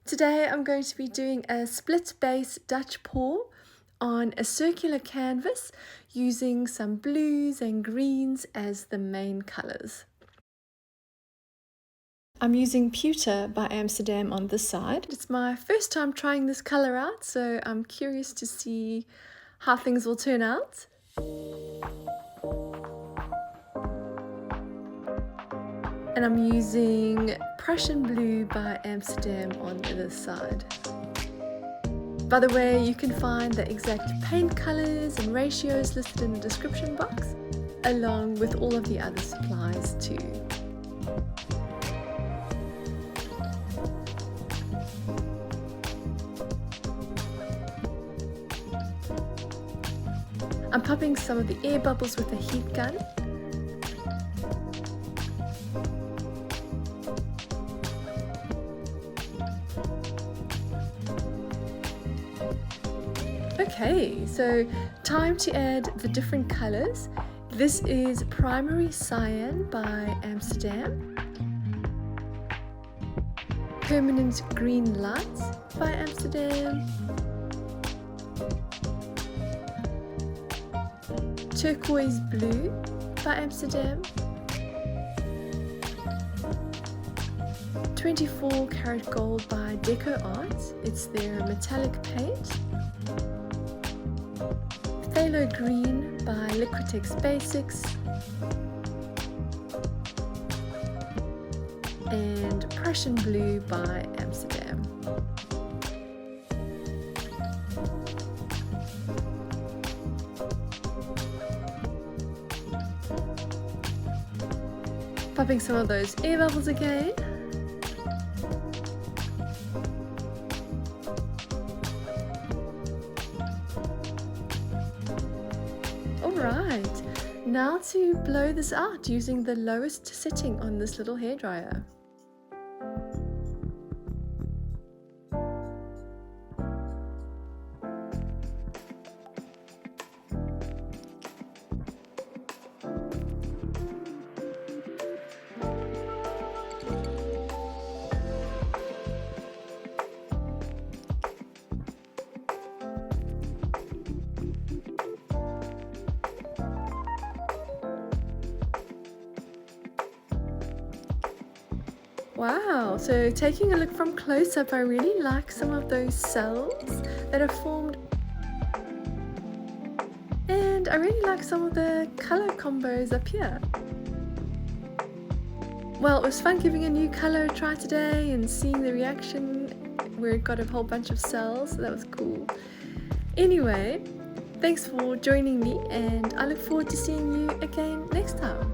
Today I'm going to be doing a split base Dutch pour on a circular canvas using some blues and greens as the main colours. I'm using Pewter by Amsterdam on this side. It's my first time trying this colour out, so I'm curious to see how things will turn out. And I'm using Prussian Blue by Amsterdam on this side. By the way, you can find the exact paint colours and ratios listed in the description box, along with all of the other supplies too. I'm popping some of the air bubbles with a heat gun. Okay, so time to add the different colours. This is Primary Cyan by Amsterdam, Permanent Green Lights by Amsterdam, Turquoise Blue by Amsterdam, 24 Karat Gold by Deco Art, it's their metallic paint, Phthalo Green by Liquitex Basics, and Prussian Blue by Amsterdam. Popping some of those air bubbles again. Alright, now to blow this out using the lowest setting on this little hairdryer. Wow, so taking a look from close up, I really like some of those cells that are formed, and I really like some of the color combos up here. Well, it was fun giving a new color a try today and seeing the reaction where it got a whole bunch of cells, so that was cool. Anyway, thanks for joining me, and I look forward to seeing you again next time.